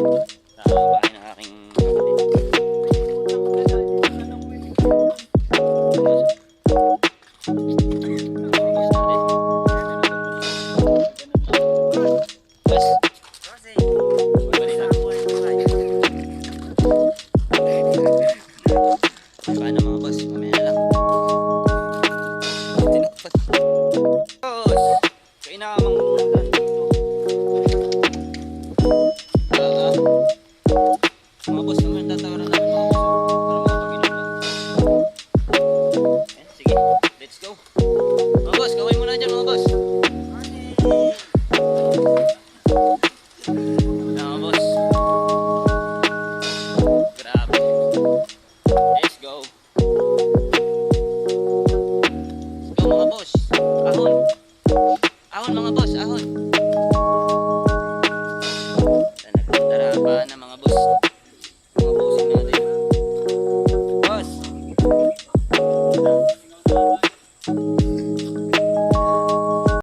Sa bahay ng aking kapatid. Paano mga boss? Mamaya na lang. Boss! Kayo na mga boss naman tatawaran natin mga boss. Para makapag-inom lang. Ayan, sige. Let's go. Mga boss, kaway muna dyan mga boss. Mga boss. Grabe. Let's go. Let's go mga boss. Ahon. Ahon mga boss, ahon. Nagdaraba na mga